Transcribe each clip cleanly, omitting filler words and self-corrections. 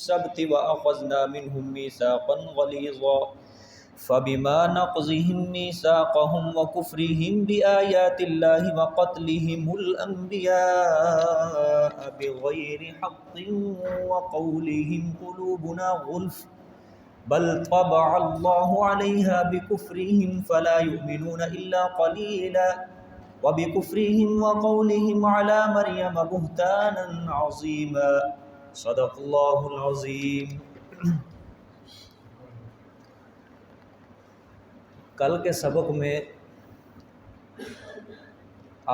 السبت وأخذنا منهم ميثاقا غليظا فبما نقضهم ميثاقهم وكفرهم بآيات الله وقتلهم الأنبياء بغير حق وقولهم قلوبنا غلف بل طبع الله عليها بكفرهم فلا يؤمنون إلا قليلا وبكفرهم وقولهم على مريم بهتانا عظيما صدق الله العظيم۔ کل کے سبق میں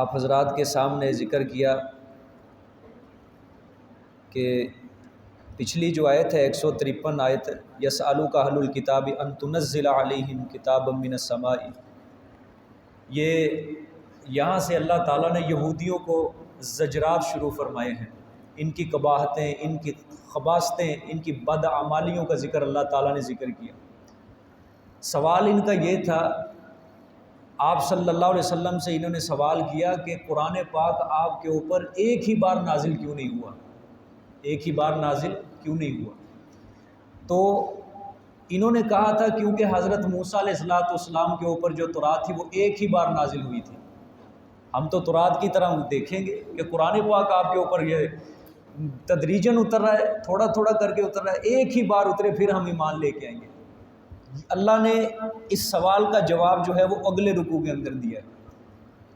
آپ حضرات کے سامنے ذکر کیا کہ پچھلی جو آیت ہے 153 آیت یسألوک اہل الکتاب ان تنزل علیہم کتابا من السماء، یہ یہاں سے اللہ تعالیٰ نے یہودیوں کو زجرات شروع فرمائے ہیں، ان کی قباحتیں، ان کی خباثتیں، ان کی بدعمالیوں کا ذکر اللہ تعالیٰ نے ذکر کیا۔ سوال ان کا یہ تھا، آپ صلی اللہ علیہ وسلم سے انہوں نے سوال کیا کہ قرآن پاک آپ کے اوپر ایک ہی بار نازل کیوں نہیں ہوا، ایک ہی بار نازل کیوں نہیں ہوا؟ تو انہوں نے کہا تھا کیونکہ حضرت موسیٰ علیہ السلام کے اوپر جو تورات تھی وہ ایک ہی بار نازل ہوئی تھی۔ ہم تو تورات کی طرح دیکھیں گے کہ قرآن پاک آپ کے اوپر یہ تدریجاً اتر رہا ہے، تھوڑا تھوڑا کر کے اتر رہا ہے، ایک ہی بار اترے پھر ہم ایمان لے کے آئیں گے۔ اللہ نے اس سوال کا جواب جو ہے وہ اگلے رکوع کے اندر دیا ہے،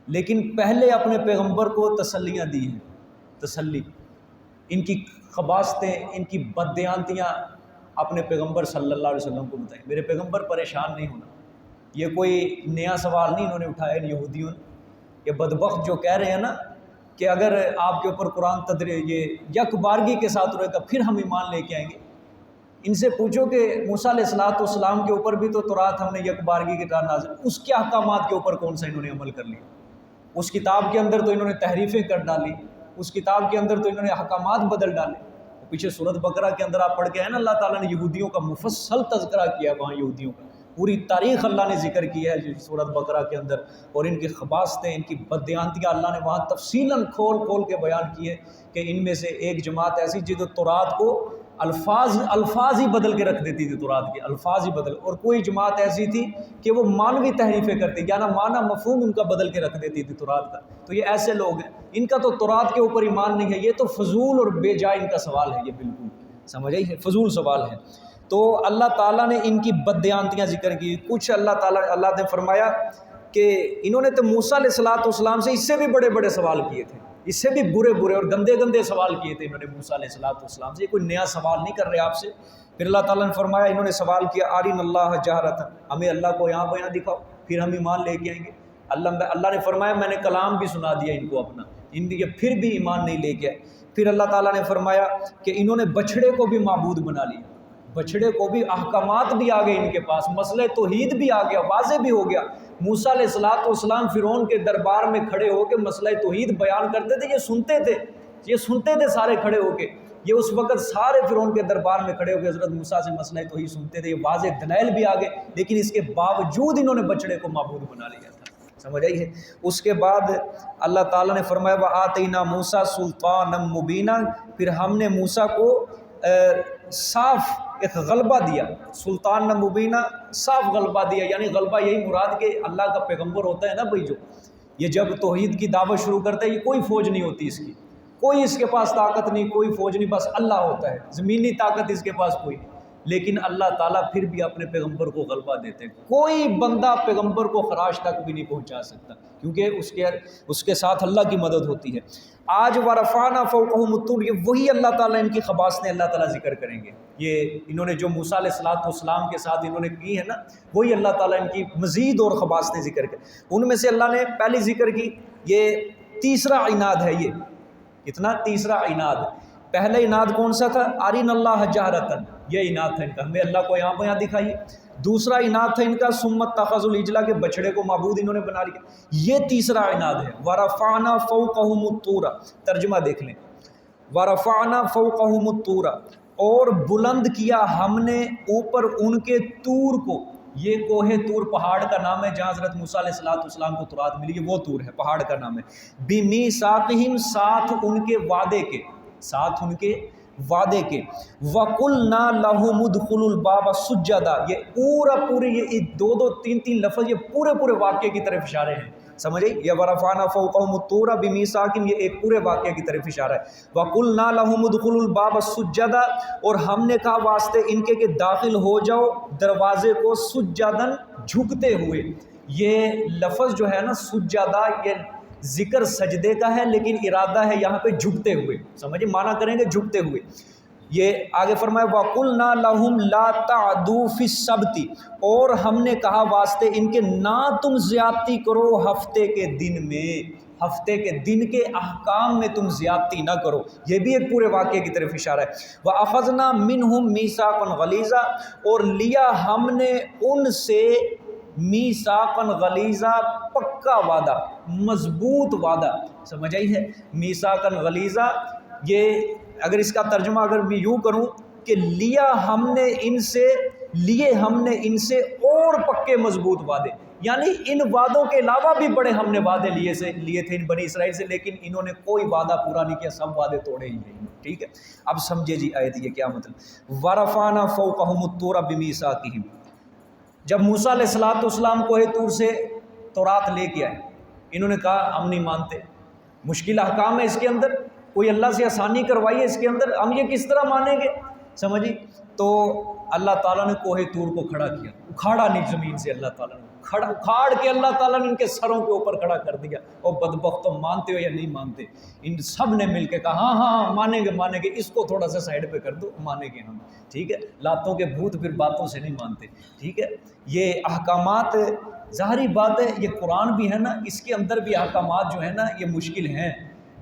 لیکن پہلے اپنے پیغمبر کو تسلیاں دی ہیں، تسلی، ان کی خباثتیں، ان کی بددیانتیاں اپنے پیغمبر صلی اللہ علیہ وسلم کو بتائیں۔ میرے پیغمبر پریشان نہیں ہونا، یہ کوئی نیا سوال نہیں انہوں نے اٹھایا ان یہودیوں نے۔ یہ بدبخت جو کہہ رہے ہیں نا کہ اگر آپ کے اوپر قرآن یہ یک بارگی کے ساتھ رہے گا پھر ہم ایمان لے کے آئیں گے، ان سے پوچھو کہ موسیٰ علیہ السلام کے اوپر بھی تو تورات ہم نے یک بارگی کے ساتھ نازل، اس کے احکامات کے اوپر کون سا انہوں نے عمل کر لیا؟ اس کتاب کے اندر تو انہوں نے تحریفیں کر ڈالی، اس کتاب کے اندر تو انہوں نے احکامات بدل ڈالے۔ پیچھے سورۃ بقرہ کے اندر آپ پڑھ کے ہیں نا، اللہ تعالیٰ نے یہودیوں کا مفصل تذکرہ کیا، وہاں یہودیوں کا پوری تاریخ اللہ نے ذکر کی ہے سورۃ بقرہ کے اندر، اور ان کی خباثتیں، ان کی بددیانتیاں اللہ نے وہاں تفصیلاً کھول کھول کے بیان کی ہے کہ ان میں سے ایک جماعت ایسی جو تورات کو الفاظ ہی بدل کے رکھ دیتی تھی، تورات کے الفاظ ہی بدل، اور کوئی جماعت ایسی تھی کہ وہ مانوی تحریفیں کرتی، یعنی معنی مفہوم ان کا بدل کے رکھ دیتی تھی تورات کا۔ تو یہ ایسے لوگ ہیں، ان کا تو تورات کے اوپر ایمان نہیں ہے، یہ تو فضول اور بے جائے ان کا سوال ہے، یہ بالکل سمجھ آئی ہے، فضول سوال ہے۔ تو اللہ تعالیٰ نے ان کی بددیانتیاں ذکر کی، کچھ اللہ نے فرمایا کہ انہوں نے تو موسیٰ علیہ السلام سے اس سے بھی بڑے بڑے سوال کیے تھے، اس سے بھی برے برے اور گندے گندے سوال کیے تھے انہوں نے موسیٰ علیہ السلام سے، یہ کوئی نیا سوال نہیں کر رہے آپ سے۔ پھر اللہ تعالیٰ نے فرمایا، انہوں نے سوال کیا آرین اللہ جہرۃ، ہمیں اللہ کو یہاں بیاں دکھاؤ پھر ہم ایمان لے کے آئیں گے۔ اللہ نے فرمایا میں نے کلام بھی سنا دیا ان کو اپنا، ان یہ پھر بھی ایمان نہیں لے کے آئے۔ پھر اللہ تعالیٰ نے فرمایا کہ انہوں نے بچھڑے کو بھی معبود بنا لیا، بچھڑے کو بھی احکامات بھی آ گئے ان کے پاس، مسئلہ توحید بھی آ گیا، واضح بھی ہو گیا۔ موسیٰ علیہ السلام فرعون کے دربار میں کھڑے ہو کے مسئلہ توحید بیان کرتے تھے، یہ سنتے تھے سارے کھڑے ہو کے، یہ اس وقت سارے فرعون کے دربار میں کھڑے ہو کے حضرت موسیٰ سے مسئلہ توحید سنتے تھے، یہ واضح دلائل بھی آ گئے، لیکن اس کے باوجود انہوں نے بچڑے کو معبود بنا لیا تھا، سمجھ آئی ہے۔ اس کے بعد اللہ تعالیٰ نے فرمایا وَآتَيْنَا مُوسَىٰ سُلْطَانًا مُبِينًا، پھر ہم نے موسیٰ کو صاف ایک غلبہ دیا، سلطان مبینہ، صاف غلبہ دیا، یعنی غلبہ یہی مراد کہ اللہ کا پیغمبر ہوتا ہے نا بھائی، جو یہ جب توحید کی دعوت شروع کرتا ہے، یہ کوئی فوج نہیں ہوتی اس کی، کوئی اس کے پاس طاقت نہیں، کوئی فوج نہیں، بس اللہ ہوتا ہے، زمینی طاقت اس کے پاس کوئی نہیں، لیکن اللہ تعالیٰ پھر بھی اپنے پیغمبر کو غلبہ دیتے ہیں، کوئی بندہ پیغمبر کو خراش تک بھی نہیں پہنچا سکتا، کیونکہ اس کے ساتھ اللہ کی مدد ہوتی ہے۔ آج وَرَفَعْنَا فَوْقَهُمُ الطُّورَ، یہ وہی اللہ تعالیٰ ان کی خباثتیں اللہ تعالیٰ ذکر کریں گے، یہ انہوں نے جو موسیٰ علیہ السلام کے ساتھ انہوں نے کی ہے نا، وہی اللہ تعالیٰ ان کی مزید اور خباثتیں ذکر کریں۔ ان میں سے اللہ نے پہلی ذکر کی، یہ تیسرا عناد ہے، یہ کتنا تیسرا عناد۔ پہلے عناد کون سا تھا؟ آرین اللہ جہرتن، یہ عناد تھا ان کا، ہمیں اللہ کو یہاں بیاں دکھائیے۔ دوسرا عناد تھا ان کا سمت تخذ العجلہ، کے بچڑے کو معبود انہوں نے بنا لیا، یہ تیسرا عناد ہے۔ ورفعنا فوقہم الطور، ترجمہ دیکھ لیں، ورفعنا فوقہم الطور، اور بلند کیا ہم نے اوپر ان کے طور کو، یہ کوہ طور پہاڑ کا نام ہے جہاں حضرت موسیٰ علیہ السلام کو تورات ملی، یہ وہ طور ہے، پہاڑ کا نام ہے۔ بِمِیثَاقِہِم، ساتھ ان کے وعدے کے، ساتھ ان کے وعدے کے۔ وَقُلْنَا لَهُمُ ادْخُلُوا الْبَابَ سُجَّدًا، یہ پورے یہ دو دو تین تین لفظ یہ پورے واقعے کی طرف اشارے ہیں، سمجھے؟ یہ وَرَفَعْنَا فَوْقَهُمُ الطُّورَ بِمِيثَاقِهِمْ، یہ ایک پورے واقعے کی طرف اشارہ ہے۔ وَقُلْنَا لَهُمُ ادْخُلُوا الْبَابَ سُجَّدًا، اور ہم نے کہا واسطے ان کے کہ داخل ہو جاؤ دروازے کو سجدن، جھکتے ہوئے۔ یہ لفظ جو ہے نا سجدہ، یہ ذکر سجدے کا ہے لیکن ارادہ ہے یہاں پہ جھکتے ہوئے، سمجھے؟ معنی کریں گے جھکتے ہوئے۔ یہ آگے فرمایا وَقُلْنَا لَهُمْ لَا تَعْدُوا فِي السَّبْتِ، اور ہم نے کہا واسطے ان کے نہ تم زیادتی کرو ہفتے کے دن میں، ہفتے کے دن کے احکام میں تم زیادتی نہ کرو، یہ بھی ایک پورے واقعے کی طرف اشارہ ہے۔ وَأَخَذْنَا مِنْهُمْ مِيثَاقًا غَلِيظًا، اور لیا ہم نے ان سے میثاقاً غلیظا، پکا وعدہ، مضبوط وعدہ، سمجھ آئی ہے؟ میثاقاً غلیظا، یہ اگر اس کا ترجمہ اگر میں یوں کروں کہ لیے ہم نے ان سے اور پکے مضبوط وعدے، یعنی ان وعدوں کے علاوہ بھی بڑے ہم نے وعدے لیے تھے ان بنی اسرائیل سے، لیکن انہوں نے کوئی وعدہ پورا نہیں کیا، سب وعدے توڑے ہی نہیں۔ ٹھیک ہے، اب سمجھے جی آیت یہ کیا مطلب۔ وَرَفَعْنَا فَوْقَهُمُ الطُّورَ بِمِيثَاقِهِمْ، جب موسیٰ علیہ السلام کوہ طور سے تورات لے کے آئے، انہوں نے کہا ہم نہیں مانتے، مشکل احکام ہے اس کے اندر، کوئی اللہ سے آسانی کروائی ہے اس کے اندر، ہم یہ کس طرح مانیں گے، سمجھی؟ تو اللہ تعالیٰ نے کوہ طور کو کھڑا کیا، اکھاڑا نہیں زمین سے، اللہ تعالیٰ نے اکھاڑ کے اللہ تعالیٰ نے ان کے سروں کے اوپر کھڑا کر دیا۔ اور بدبختوں، مانتے ہو یا نہیں مانتے؟ ان سب نے مل کے کہا ہاں مانیں گے، اس کو تھوڑا سا سائڈ پہ کر دو، مانیں گے ہم۔ ٹھیک ہے، لاتوں کے بھوت پھر باتوں سے نہیں مانتے۔ ٹھیک ہے، یہ احکامات ظاہری بات ہے، یہ قرآن بھی ہے نا، اس کے اندر بھی احکامات جو ہے نا یہ مشکل ہیں۔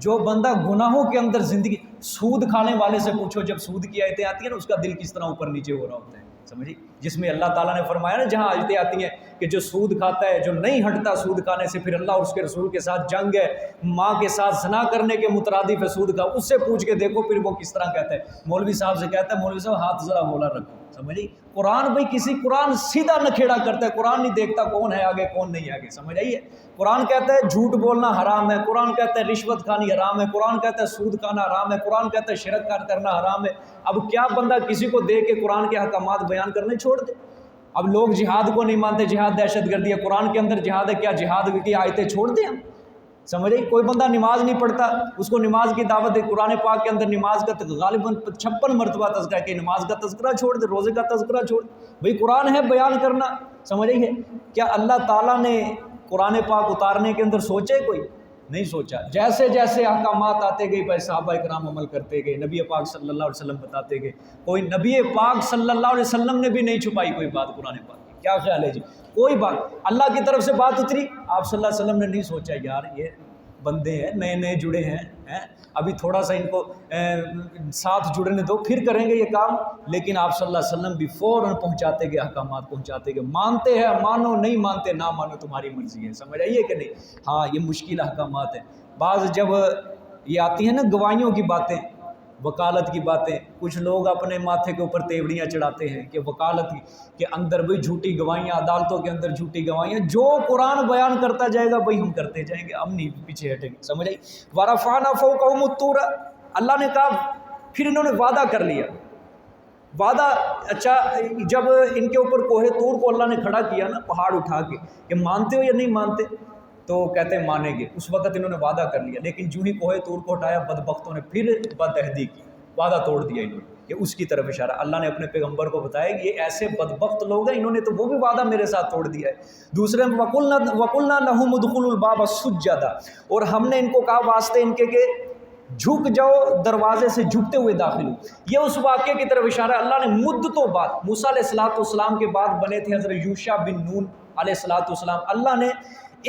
جو بندہ گناہوں کے اندر زندگی، سود کھانے والے سے پوچھو جب سود کی آیتیں آتی ہیں نا اس کا دل کس طرح اوپر نیچے ہو رہا ہوتا ہے، سمجھی؟ جس میں اللہ تعالیٰ نے فرمایا نا، جہاں آیتیں آتی ہیں کہ جو سود کھاتا ہے، جو نہیں ہٹتا سود کھانے سے، پھر اللہ اور اس کے رسول کے ساتھ جنگ ہے، ماں کے ساتھ زنا کرنے کے مترادف ہے سود کا، اس سے پوچھ کے دیکھو پھر وہ کس طرح کہتا ہے۔ مولوی صاحب سے کہتا ہے مولوی صاحب ہاتھ ذرا ہولا رکھو، سمجھی؟ قرآن بھائی قرآن سیدھا نکھیڑا کرتا ہے، قرآن نہیں دیکھتا کون ہے آگے کون نہیں آگے، سمجھ آئیے؟ قرآن کہتا ہے جھوٹ بولنا حرام ہے، قرآن کہتا ہے رشوت کھانی حرام ہے، قرآن کہتا ہے سود کھانا حرام ہے، قرآن کہتا ہے شرک کرنا حرام ہے۔ اب کیا بندہ کسی کو دیکھ کے قرآن کے احکامات بیان کرنے چھوڑ دے؟ اب لوگ جہاد کو نہیں مانتے، جہاد دہشت گردی ہے، قرآن کے اندر جہاد ہے، کیا جہاد کی آیتیں چھوڑ دیں ہم؟ سمجھے؟ کوئی بندہ نماز نہیں پڑھتا، اس کو نماز کی دعوت ہے، قرآن پاک کے اندر نماز کا غالباً 56 مرتبہ تذکرہ ہے کہ نماز کا تذکرہ چھوڑ دے، روزے کا تذکرہ چھوڑ دے۔ بھئی قرآن ہے بیان کرنا، سمجھ رہی ہے؟ کیا اللہ تعالیٰ نے قرآن پاک اتارنے کے اندر سوچے؟ کوئی نہیں سوچا۔ جیسے جیسے احکامات آتے گئے بھائی صحابہ کرام عمل کرتے گئے، نبی پاک صلی اللہ علیہ وسلم بتاتے گئے، کوئی نبی پاک صلی اللہ علیہ وسلم نے بھی نہیں چھپائی کوئی بات قرآن پاک کی۔ کیا خیال ہے جی؟ کوئی بات اللہ کی طرف سے بات اتری، آپ صلی اللہ علیہ وسلم نے نہیں سوچا یار یہ بندے ہیں نئے جڑے ہیں، ابھی تھوڑا سا ان کو ساتھ جڑنے دو پھر کریں گے یہ کام، لیکن آپ صلی اللہ علیہ وسلم بھی فوراً پہنچاتے گئے، احکامات پہنچاتے گئے، مانتے ہیں مانو، نہیں مانتے نہ مانو، تمہاری مرضی ہے، سمجھ آئیے کہ نہیں؟ ہاں یہ مشکل احکامات ہیں۔ بعض جب یہ آتی ہیں نا گواہیوں کی باتیں، وکالت کی باتیں، کچھ لوگ اپنے ماتھے کے اوپر تیوڑیاں چڑھاتے ہیں کہ وکالت کے اندر بھی جھوٹی گواہیاں، عدالتوں کے اندر جھوٹی گواہیاں، جو قرآن بیان کرتا جائے گا وہی ہم کرتے جائیں گے، ہم نہیں پیچھے ہٹیں گے، سمجھ آئی؟ وَرَفَعْنَا فَوْقَهُمُ الطُّورَ، اللہ نے کہا پھر انہوں نے وعدہ کر لیا، وعدہ اچھا جب ان کے اوپر کوہ طور کو اللہ نے کھڑا کیا نا پہاڑ اٹھا کے کہ مانتے ہو یا نہیں مانتے، تو کہتے ہیں مانیں گے، اس وقت انہوں نے وعدہ کر لیا، لیکن جو ہی کوہ طور کو اٹھایا بدبختوں نے پھر بدعہدی کی، وعدہ توڑ دیا انہوں نے، کہ اس کی طرف اشارہ اللہ نے اپنے پیغمبر کو بتایا کہ یہ ایسے بدبخت لوگ ہیں، انہوں نے تو وہ بھی وعدہ میرے ساتھ توڑ دیا ہے۔ دوسرے میں وَقُلْنَا لَهُمُ ادْخُلُوا الْبَابَ سُجَّدًا، اور ہم نے ان کو کہا واسطے ان کے کہ جھک جاؤ، دروازے سے جھکتے ہوئے داخل ہو۔ یہ اس واقعے کی طرف اشارہ ہے، اللہ نے مدتوں بعد موسیٰ علیہ السلام کے بعد بنے تھے حضرت یوشع بن نون علیہ السلام، اللہ نے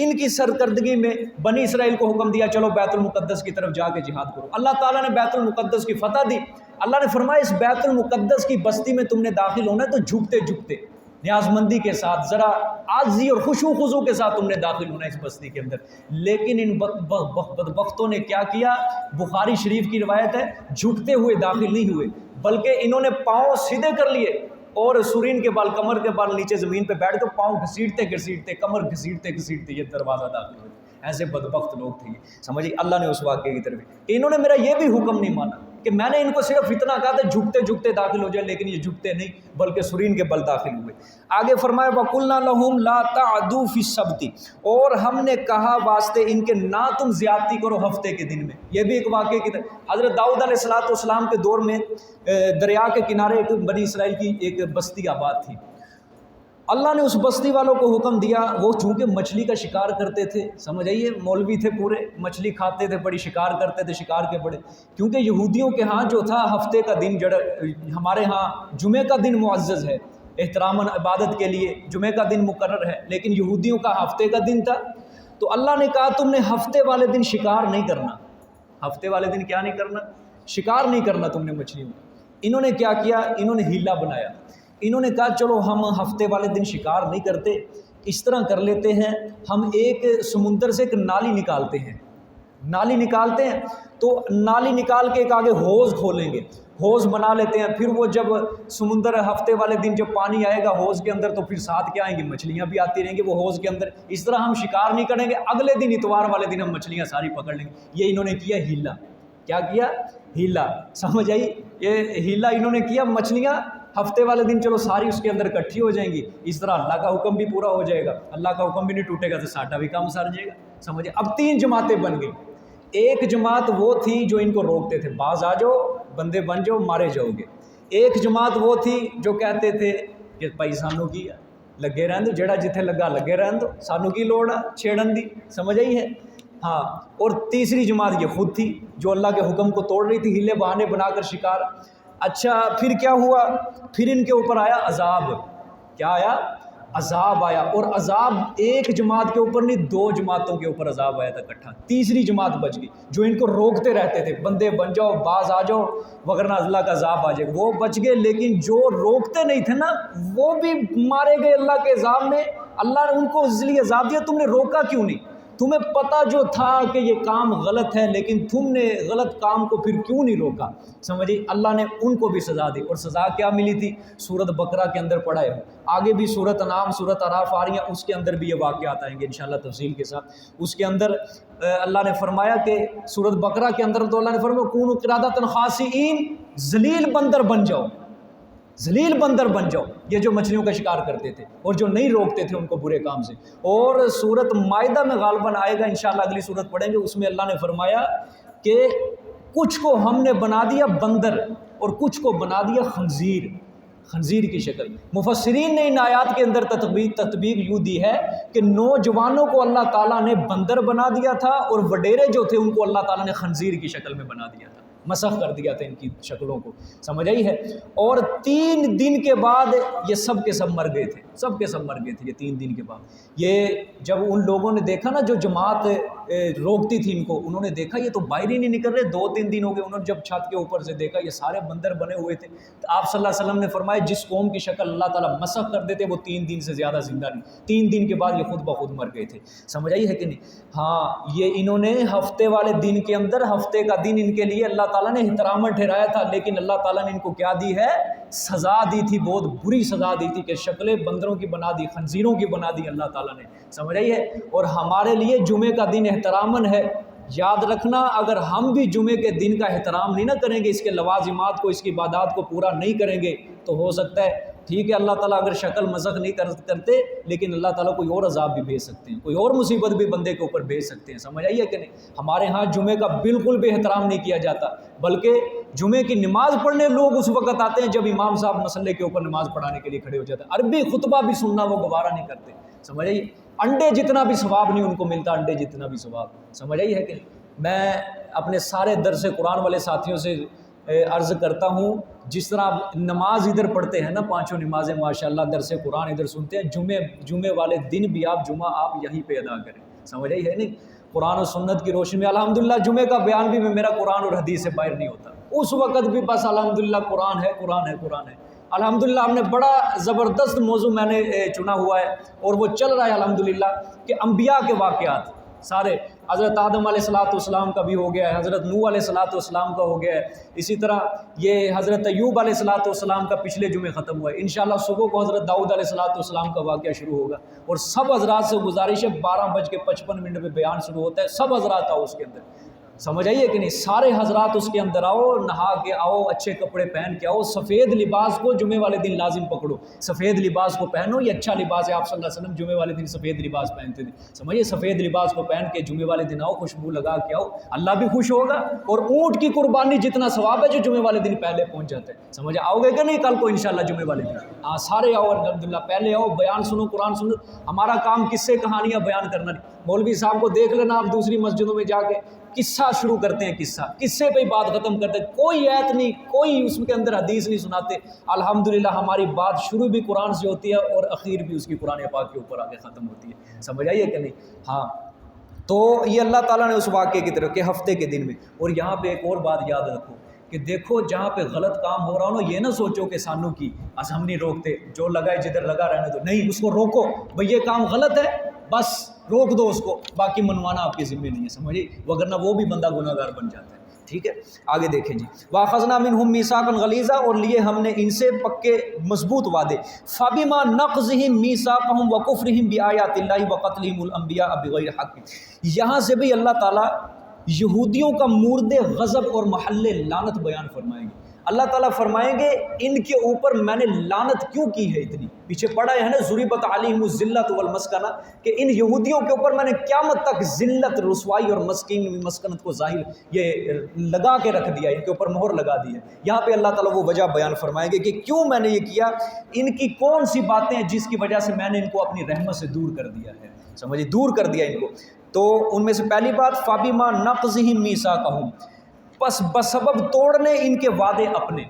ان کی سرکردگی میں بنی اسرائیل کو حکم دیا چلو بیت المقدس کی طرف جا کے جہاد کرو۔ اللہ تعالیٰ نے بیت المقدس کی فتح دی، اللہ نے فرمایا اس بیت المقدس کی بستی میں تم نے داخل ہونا ہے تو جھکتے جھکتے نیاز مندی کے ساتھ، ذرا عاجزی اور خشوع و خضوع کے ساتھ تم نے داخل ہونا ہے اس بستی کے اندر۔ لیکن ان بدبختوں نے کیا کیا؟ بخاری شریف کی روایت ہے جھکتے ہوئے داخل نہیں ہوئے، بلکہ انہوں نے پاؤں سیدھے کر لیے اور سرین کے بال، کمر کے بال نیچے زمین پہ بیٹھ کر پاؤں گھسیٹتے کمر گھسیٹتے یہ دروازہ داخل ہوئے۔ ایسے بدبخت لوگ تھے، سمجھیے؟ اللہ نے اس واقعے کی طرف کہ انہوں نے میرا یہ بھی حکم نہیں مانا کہ میں نے ان کو صرف اتنا کہا تھا جھکتے جھکتے داخل ہو جائے، لیکن یہ جھکتے نہیں بلکہ سرین کے بل داخل ہوئے۔ آگے فرمایا وَقُلْنَا لَهُمْ لَا تَعْدُوا فِي السَّبْتِ، اور ہم نے کہا واسطے ان کے نہ تم زیادتی کرو ہفتے کے دن میں۔ یہ بھی ایک واقعے کی طرح حضرت داؤد علیہ السلام کے دور میں دریا کے کنارے ایک بنی اسرائیل کی ایک بستی آباد تھی۔ اللہ نے اس بستی والوں کو حکم دیا، وہ چونکہ مچھلی کا شکار کرتے تھے، سمجھ آئیے، مولوی تھے پورے، مچھلی کھاتے تھے، بڑی شکار کرتے تھے، شکار کے بڑے، کیونکہ یہودیوں کے ہاں جو تھا ہفتے کا دن، ہمارے ہاں جمعہ کا دن معزز ہے احتراماً عبادت کے لیے، جمعہ کا دن مقرر ہے، لیکن یہودیوں کا ہفتے کا دن تھا۔ تو اللہ نے کہا تم نے ہفتے والے دن شکار نہیں کرنا، ہفتے والے دن کیا نہیں کرنا؟ شکار نہیں کرنا تم نے مچھلیوں کا۔ انہوں نے کیا کیا؟ انہوں نے ہیلا بنایا، انہوں نے کہا چلو ہم ہفتے والے دن شکار نہیں کرتے، اس طرح کر لیتے ہیں، ہم ایک سمندر سے ایک نالی نکالتے ہیں، نالی نکالتے ہیں تو نالی نکال کے ایک آگے حوض کھولیں گے، حوض بنا لیتے ہیں، پھر وہ جب سمندر ہفتے والے دن جب پانی آئے گا حوض کے اندر تو پھر ساتھ کیا آئیں گے؟ مچھلیاں بھی آتی رہیں گی وہ حوض کے اندر، اس طرح ہم شکار نہیں کریں گے، اگلے دن اتوار والے دن ہم مچھلیاں ساری پکڑ لیں گے۔ یہ انہوں نے کیا ہیلا، کیا کیا؟ ہیلا، سمجھ آئی؟ یہ ہیلا انہوں نے کیا، مچھلیاں ہفتے والے دن چلو ساری اس کے اندر اکٹھی ہو جائیں گی، اس طرح اللہ کا حکم بھی پورا ہو جائے گا، اللہ کا حکم بھی نہیں ٹوٹے گا تو ساٹا بھی کام سر جائے گا، سمجھے؟ اب 3 جماعتیں بن گئی۔ ایک جماعت وہ تھی جو ان کو روکتے تھے، باز آ جاؤ، بندے بن جاؤ، مارے جاؤ گے۔ ایک جماعت وہ تھی جو کہتے تھے کہ بھائی سانو کی لگے رہن دو، جڑا جتھے لگا لگے رہن دو، سانو کی لوڑ ہے چھیڑن دی، سمجھ آئی ہے؟ ہاں، اور تیسری جماعت یہ خود تھی جو اللہ کے حکم کو توڑ رہی تھی، ہیلے بہانے بنا کر شکار۔ اچھا پھر کیا ہوا؟ پھر ان کے اوپر آیا عذاب، کیا آیا؟ عذاب آیا، اور عذاب ایک جماعت کے اوپر نہیں 2 جماعتوں کے اوپر عذاب آیا تھا اکٹھا۔ تیسری جماعت بچ گئی جو ان کو روکتے رہتے تھے، بندے بن جاؤ، باز آ جاؤ وغیرہ اللہ کا عذاب آ جائے، وہ بچ گئے، لیکن جو روکتے نہیں تھے نا وہ بھی مارے گئے اللہ کے عذاب میں۔ اللہ نے ان کو اس لیے عذاب دیا تم نے روکا کیوں نہیں؟ تمہیں پتہ جو تھا کہ یہ کام غلط ہے لیکن تم نے غلط کام کو پھر کیوں نہیں روکا؟ سمجھے؟ اللہ نے ان کو بھی سزا دی، اور سزا کیا ملی تھی؟ سورۃ بقرہ کے اندر پڑھا ہے، آگے بھی سورۃ انعام، سورۃ اعراف آ رہی ہیں، اس کے اندر بھی یہ واقعات آئیں گے انشاءاللہ تفصیل کے ساتھ۔ اس کے اندر اللہ نے فرمایا کہ سورۃ بقرہ کے اندر تو اللہ نے فرمایا کونوا قردۃ خاسئین، ذلیل بندر بن جاؤ، ذلیل بندر بن جاؤ، یہ جو مچھلیوں کا شکار کرتے تھے اور جو نہیں روکتے تھے ان کو برے کام سے۔ اور سورۃ مائدہ میں غالباً آئے گا انشاءاللہ، اگلی سورت پڑھیں گے، اس میں اللہ نے فرمایا کہ کچھ کو ہم نے بنا دیا بندر اور کچھ کو بنا دیا خنزیر، خنزیر کی شکل۔ مفسرین نے ان آیات کے اندر تطبیق یوں دی ہے کہ نوجوانوں کو اللہ تعالیٰ نے بندر بنا دیا تھا اور وڈیرے جو تھے ان کو اللہ تعالیٰ نے خنزیر کی شکل میں بنا دیا تھا، مسخ کر دیا تھا ان کی شکلوں کو، سمجھ آئی ہے؟ اور 3 دن کے بعد یہ سب کے سب مر گئے تھے، سب کے سب مر گئے تھے یہ 3 دن کے بعد۔ یہ جب ان لوگوں نے دیکھا نا جو جماعت روکتی تھی ان کو، انہوں نے دیکھا یہ تو باہر ہی نہیں نکل رہے، 2-3 دن ہو گئے، انہوں نے جب چھت کے اوپر سے دیکھا یہ سارے بندر بنے ہوئے تھے، تو آپ صلی اللہ علیہ وسلم نے فرمایا جس قوم کی شکل اللہ تعالیٰ مسخ کر دیتے وہ 3 دن سے زیادہ زندہ نہیں، 3 دن کے بعد یہ خود بخود مر گئے تھے، سمجھ آئی ہے کہ نہیں؟ ہاں، یہ انہوں نے ہفتے والے دن کے اندر، ہفتے کا دن ان کے لیے اللہ تعالیٰ نے احتراماً ٹھہرایا تھا، لیکن اللہ تعالیٰ نے ان کو کیا دی ہے؟ سزا دی تھی، بہت بری سزا دی تھی کہ شکلیں بندروں کی بنا دی، خنزیروں کی بنا دی اللہ تعالیٰ نے، سمجھ آئی ہے؟ اور ہمارے لیے جمعے کا دن احتراماً ہے، یاد رکھنا اگر ہم بھی جمعے کے دن کا احترام نہیں نہ کریں گے، اس کے لوازمات کو، اس کی عبادات کو پورا نہیں کریں گے تو ہو سکتا ہے ٹھیک ہے اللہ تعالیٰ اگر شکل مسخ نہیں کرتے لیکن اللہ تعالیٰ کوئی اور عذاب بھی بھیج سکتے ہیں، کوئی اور مصیبت بھی بندے کے اوپر بھیج سکتے ہیں، سمجھ آئیے کہ نہیں؟ ہمارے ہاں جمعے کا بالکل بھی احترام نہیں کیا جاتا، بلکہ جمعے کی نماز پڑھنے لوگ اس وقت آتے ہیں جب امام صاحب مسلے کے اوپر نماز پڑھانے کے لیے کھڑے ہو جاتے ہیں، عربی خطبہ بھی سننا وہ گوارا نہیں کرتے، سمجھ آئیے؟ انڈے جتنا بھی ثواب نہیں ان کو ملتا، انڈے جتنا بھی ثواب، سمجھ آئی ہے کہ میں اپنے سارے درس قرآن والے ساتھیوں سے عرض کرتا ہوں، جس طرح آپ نماز ادھر پڑھتے ہیں نا 5 نمازیں ماشاءاللہ، درس قرآن ادھر سنتے ہیں، جمعے والے دن بھی آپ جمعہ یہیں پہ ادا کریں، سمجھ آئی ہے نہیں؟ قرآن و سنت کی روشنی میں الحمدللہ جمعے کا بیان بھی میرا قرآن اور حدیث سے باہر نہیں ہوتا، اس وقت بھی بس الحمدللہ قرآن ہے، قرآن ہے، قرآن ہے۔ الحمدللہ ہم نے بڑا زبردست موضوع میں نے چنا ہوا ہے اور وہ چل رہا ہے الحمدللہ کہ انبیاء کے واقعات سارے، حضرت آدم علیہ السلام کا بھی ہو گیا ہے، حضرت نوح علیہ السلام کا ہو گیا ہے، اسی طرح یہ حضرت ایوب علیہ السلام کا پچھلے جمعے ختم ہوا ہے، انشاءاللہ صبح کو حضرت داؤد علیہ السلام کا واقعہ شروع ہوگا، اور سب حضرات سے گزارش ہے 12:55 پہ بیان شروع ہوتا ہے، سب حضرات آؤ اس کے اندر، سمجھ آئیے کہ نہیں؟ سارے حضرات اس کے اندر آؤ، نہا کے آؤ، اچھے کپڑے پہن کے آؤ، سفید لباس کو جمعے والے دن لازم پکڑو، سفید لباس کو پہنو، یہ اچھا لباس ہے۔ آپ صلی اللہ علیہ وسلم جمعے والے دن سفید لباس پہنتے تھے، سمجھیے سفید لباس کو پہن کے جمعے والے دن آؤ، خوشبو لگا کے آؤ، اللہ بھی خوش ہوگا، اور اونٹ کی قربانی جتنا ثواب ہے جو جمعے والے دن پہلے پہنچ جاتے ہیں۔ سمجھ آؤ گے کہ نہیں کل کو انشاءاللہ جمعے والے دن؟ ہاں سارے آؤ الحمدللہ، پہلے آؤ، بیان سنو، قرآن سنو۔ ہمارا کام قصے کہانیاں بیان کرنا نہیں۔ مولوی صاحب کو دیکھ لینا آپ دوسری مسجدوں میں جا کے قصہ شروع کرتے ہیں، قصے پہ ہی بات ختم کرتے ہیں، کوئی ایت نہیں، کوئی اس کے اندر حدیث نہیں سناتے۔ الحمدللہ ہماری بات شروع بھی قرآن سے ہوتی ہے اور اخیر بھی اس کی قرآن پاک کے اوپر آگے ختم ہوتی ہے۔ سمجھ آئیے کہ نہیں؟ ہاں تو یہ اللہ تعالیٰ نے اس واقعے کی طرف کہ ہفتے کے دن میں، اور یہاں پہ ایک اور بات یاد رکھو کہ دیکھو جہاں پہ غلط کام ہو رہا ہو نا، یہ نہ سوچو کہ سانو کی ہم نہیں روکتے، جو لگا ہے جدھر لگا رہنے دو، نہیں، اس کو روکو بھئی یہ کام غلط ہے، بس روک دو اس کو، باقی منوانا آپ کے ذمہ نہیں ہے، سمجھے، وگرنہ وہ بھی بندہ گناہ گار بن جاتا ہے۔ ٹھیک ہے، آگے دیکھیں جی، وَأَخَذْنَا مِنْهُمْ مِيثَاقًا غَلِيظًا، اور لیے ہم نے ان سے پکے مضبوط وعدے، فَبِمَا نَقْضِهِمْ مِيثَاقَهُمْ وَكُفْرِهِمْ بِآيَاتِ اللَّهِ وَقَتْلِهِمُ الْأَنْبِيَاءَ بِغَيْرِ حَقٍّ۔ یہاں سے بھی اللہ تعالیٰ یہودیوں کا مورد غضب اور محل لعنت بیان فرمائیں گے۔ اللہ تعالیٰ فرمائیں گے ان کے اوپر میں نے لعنت کیوں کی ہے اتنی، پیچھے پڑھا ہے نا ضُرِبَتْ عَلَيْهِمُ الذِّلَّةُ وَالْمَسْكَنَةُ، کہ ان یہودیوں کے اوپر میں نے قیامت تک ذلت، رسوائی اور مسکنت کو ظاہر یہ لگا کے رکھ دیا، ان کے اوپر مہر لگا دی ہے۔ یہاں پہ اللہ تعالیٰ وہ وجہ بیان فرمائیں گے کہ کیوں میں نے یہ کیا، ان کی کون سی باتیں ہیں جس کی وجہ سے میں نے ان کو اپنی رحمت سے دور کر دیا ہے، سمجھے، دور کر دیا ان کو۔ تو ان میں سے پہلی بات فَبِمَا نَقْضِهِمْ مِيثَاقَهُمْ، پس بسبب توڑنے ان کے وعدے، اپنے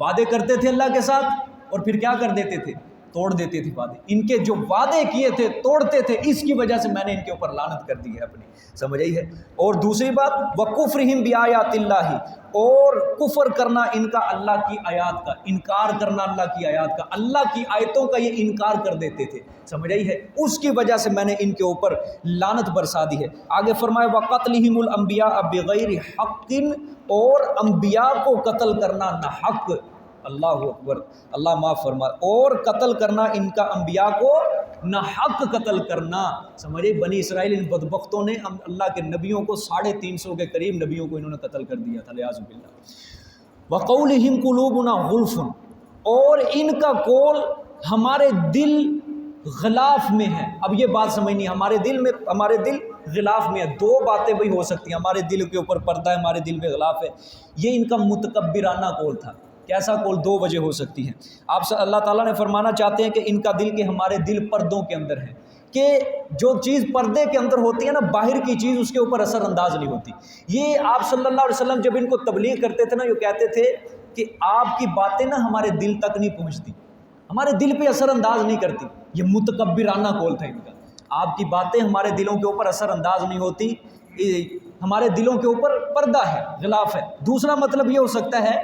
وعدے کرتے تھے اللہ کے ساتھ اور پھر کیا کر دیتے تھے، توڑ دیتے تھے وعدے، ان کے جو وعدے کیے تھے توڑتے تھے، اس کی وجہ سے میں نے ان کے اوپر لعنت کر دی ہے اپنی، سمجھ آئی ہے۔ اور دوسری بات وَكُفْرِهِمْ بِآيَاتِ اللَّهِ، اور کفر کرنا ان کا اللہ کی آیات کا، انکار کرنا اللہ کی آیات کا، اللہ کی آیتوں کا یہ انکار کر دیتے تھے، سمجھ آئی ہے، اس کی وجہ سے میں نے ان کے اوپر لعنت برسا دی ہے۔ آگے فرمائے وَقَتْلِهِمُ الْأَنْبِيَاءَ بِغَيْرِ حَقٍّ، اور انبیاء کو قتل کرنا نہ حق، اللہ اکبر، اللہ معاف فرمائے، اور قتل کرنا ان کا انبیاء کو نہ حق قتل کرنا، سمجھے، بنی اسرائیل ان بدبختوں نے اللہ کے نبیوں کو 350 کے قریب نبیوں کو انہوں نے قتل کر دیا تھا، لعاذ باللہ۔ وَقَوْلِهِمْ قُلُوبُنَا غُلْفٌ، اور ان کا قول ہمارے دل غلاف میں ہے۔ اب یہ بات سمجھنی، ہمارے دل غلاف میں ہے، دو باتیں بھی ہو سکتی ہیں، ہمارے دل کے اوپر پردہ ہے، ہمارے دل میں غلاف ہے، یہ ان کا متکبرانہ قول تھا۔ کیسا قول؟ دو وجہ ہو سکتی ہیں۔ آپ سے اللہ تعالیٰ نے فرمانا چاہتے ہیں کہ ان کا دل، کہ ہمارے دل پردوں کے اندر ہے، کہ جو چیز پردے کے اندر ہوتی ہے نا، باہر کی چیز اس کے اوپر اثر انداز نہیں ہوتی۔ یہ آپ صلی اللہ علیہ وسلم جب ان کو تبلیغ کرتے تھے نا، یہ کہتے تھے کہ آپ کی باتیں نا ہمارے دل تک نہیں پہنچتی، ہمارے دل پہ اثر انداز نہیں کرتی، یہ متکبرانہ قول تھا ان کا۔ آپ کی باتیں ہمارے دلوں کے اوپر اثر انداز نہیں ہوتی، ہمارے دلوں کے اوپر پردہ ہے، غلاف ہے۔ دوسرا مطلب یہ ہو سکتا ہے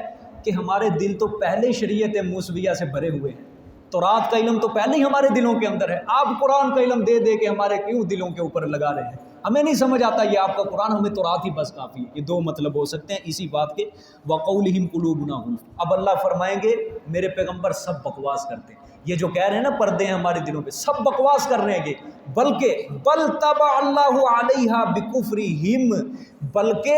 کہ ہمارے دل تو پہلے شریعت موسویہ سے بھرے ہوئے ہیں، تورات کا علم تو پہلے ہی ہمارے دلوں کے اندر ہے، آپ قرآن کا علم دے دے کے ہمارے کیوں دلوں کے اوپر لگا رہے ہیں، ہمیں نہیں سمجھ آتا یہ آپ کا قرآن، ہمیں تورات ہی بس کافی ہے۔ یہ دو مطلب ہو سکتے ہیں اسی بات کے۔ وَقَوْلِهِمْ قُلُوبُنَا غُلْفٌ، اب اللہ فرمائیں گے میرے پیغمبر سب بکواس کرتے ہیں، یہ جو کہہ رہے ہیں نا پردے ہیں ہمارے دلوں پہ، سب بکواس کر رہے ہیں گے، بلکہ بل طبع اللہ علیہا بکفرہم، بلکہ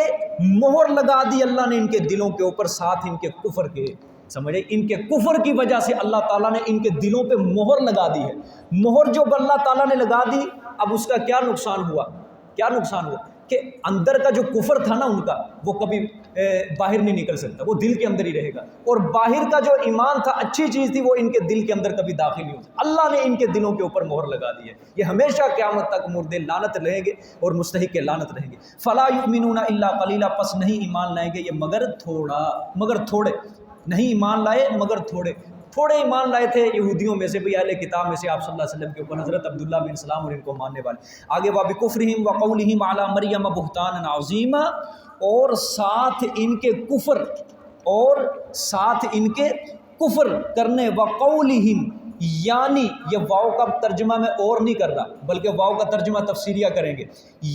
مہر لگا دی اللہ نے ان کے دلوں کے اوپر، ساتھ ان کے کفر کے، سمجھے، ان کے کفر کی وجہ سے اللہ تعالیٰ نے ان کے دلوں پہ مہر لگا دی ہے۔ مہر جو اللہ تعالیٰ نے لگا دی، اب اس کا کیا نقصان ہوا، کیا نقصان ہوا کہ اندر کا جو کفر تھا نا ان کا، وہ کبھی باہر نہیں نکل سکتا، وہ دل کے اندر ہی رہے گا، اور باہر کا جو ایمان تھا، اچھی چیز تھی، وہ ان کے دل کے اندر کبھی داخل نہیں ہو سکتا۔ اللہ نے ان کے دلوں کے اوپر مہر لگا دی ہے، یہ ہمیشہ قیامت تک مورد لعنت رہیں گے اور مستحق لعنت رہیں گے۔ فلا یؤمنون الا قلیلا، پس نہیں ایمان لائیں گے یہ مگر تھوڑا، مگر تھوڑے، نہیں ایمان لائے مگر تھوڑے ایمان لائے تھے یہودیوں میں سے بھی، اہل کتاب میں سے آپ صلی اللہ علیہ وسلم کے اوپر، حضرت عبداللہ بن سلام اور ان کو ماننے والے۔ آگے وَبِكُفْرِهِمْ وَقَوْلِهِمْ عَلَى مَرْيَمَ بُهْتَانًا عَظِيمًا، اور ساتھ ان کے کفر کرنے، وَقَوْلِهِمْ، یعنی یہ واو کا ترجمہ میں اور نہیں کر رہا بلکہ واو کا ترجمہ تفسیریہ کریں گے،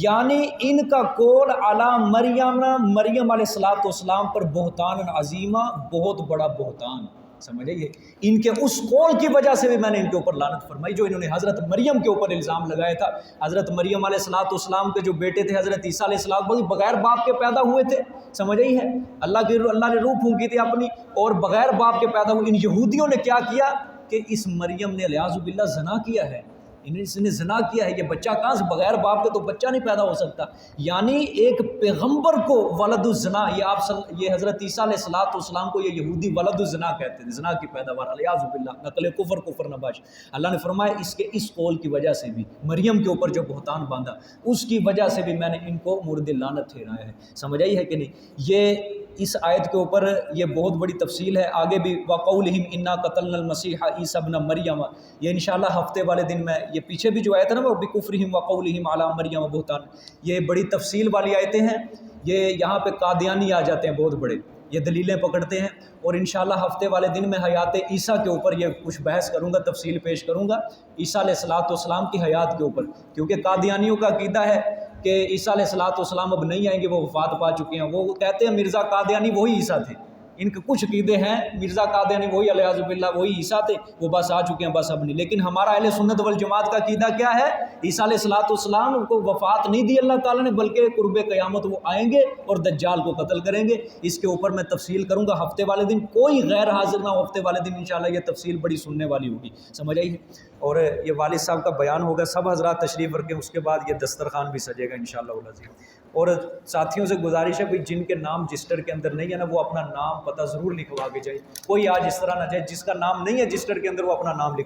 یعنی ان کا قول علی مریم علیہ السلام پر بہتان عظیمہ، بہت بڑا بہتان، سمجھ آئیے، ان کے اس قول کی وجہ سے بھی میں نے ان کے اوپر لعنت فرمائی جو انہوں نے حضرت مریم کے اوپر الزام لگایا تھا۔ حضرت مریم علیہ السلام کے جو بیٹے تھے حضرت عیسیٰ علیہ السلام بغیر باپ کے پیدا ہوئے تھے، سمجھ آئی ہے، اللہ نے روح پھونکی تھی اپنی اور بغیر باپ کے پیدا ہوئے۔ ان یہودیوں نے کیا کیا کہ اس مریم نے الیاذ باللہ زنا کیا ہے، اس نے زنا کیا ہے، یہ بچہ کہاں سے، بغیر باپ کے تو بچہ نہیں پیدا ہو سکتا۔ یعنی ایک پیغمبر کو ولد الزنا، یہ حضرت عیسیٰ علیہ السلام کو یہ یہودی ولد الزنا کہتے تھے، زنا کی پیداوار، الیاذ باللہ، نقل کفر نباش۔ اللہ نے فرمایا اس قول کی وجہ سے بھی، مریم کے اوپر جو بہتان باندھا اس کی وجہ سے بھی میں نے ان کو مورد لعنت ٹھہرایا ہے۔ سمجھ آئی ہے کہ نہیں؟ یہ اس آیت کے اوپر یہ بہت بڑی تفصیل ہے، آگے بھی وَقَوْلِهِمْ إِنَّا قَتَلْنَا الْمَسِيحَ عِيسَى ابْنَ مَرْيَمَ، یہ انشاءاللہ ہفتے والے دن میں، یہ پیچھے بھی جو آیت ہے نا وہ بِكُفْرِهِمْ وَقَوْلِهِمْ عَلَى مَرْيَمَ بُهْتَانًا، یہ بڑی تفصیل والی آیتیں ہیں۔ یہ یہاں پہ قادیانی آ جاتے ہیں بہت بڑے، یہ دلیلیں پکڑتے ہیں، اور انشاءاللہ ہفتے والے دن میں حیات عیسیٰ کے اوپر یہ کچھ بحث کروں گا، تفصیل پیش کروں گا عیسیٰ علیہ السلام کی حیات کے اوپر، کیونکہ قادیانیوں کا عقیدہ ہے کہ عیسیٰ علیہ السلام اب نہیں آئیں گے، وہ وفات پا چکے ہیں۔ وہ کہتے ہیں مرزا قادیانی وہی عیسیٰ تھے، ان کے کچھ عقیدے ہیں مرزا قادیانی وہی الیاذ باللہ وہی عیسیٰ تھے، وہ بس آ چکے ہیں، بس اب نہیں۔ لیکن ہمارا اہل سنت والجماعت کا عقیدہ کیا ہے؟ عیسیٰ علیہ السلام کو وفات نہیں دی اللہ تعالیٰ نے، بلکہ قرب قیامت وہ آئیں گے اور دجال کو قتل کریں گے۔ اس کے اوپر میں تفصیل کروں گا ہفتے والے دن، کوئی غیر حاضر نہ ہو، ہفتے والے دن انشاءاللہ یہ تفصیل بڑی سننے والی ہوگی، سمجھ آئی ہے؟ اور یہ والد صاحب کا بیان ہوگا، سب حضرات تشریف رکھیں، اس کے بعد یہ دسترخوان بھی سجے گا انشاءاللہ العزیز۔ اور ساتھیوں سے گزارش ہے کہ جن کے نام رجسٹر کے اندر نہیں ہے نا، وہ اپنا نام پتہ ضرور لکھوا کے جائے۔ کوئی آج اس طرح نہ جائے جس کا نام نہیں ہے رجسٹر کے اندر، وہ اپنا نام لکھ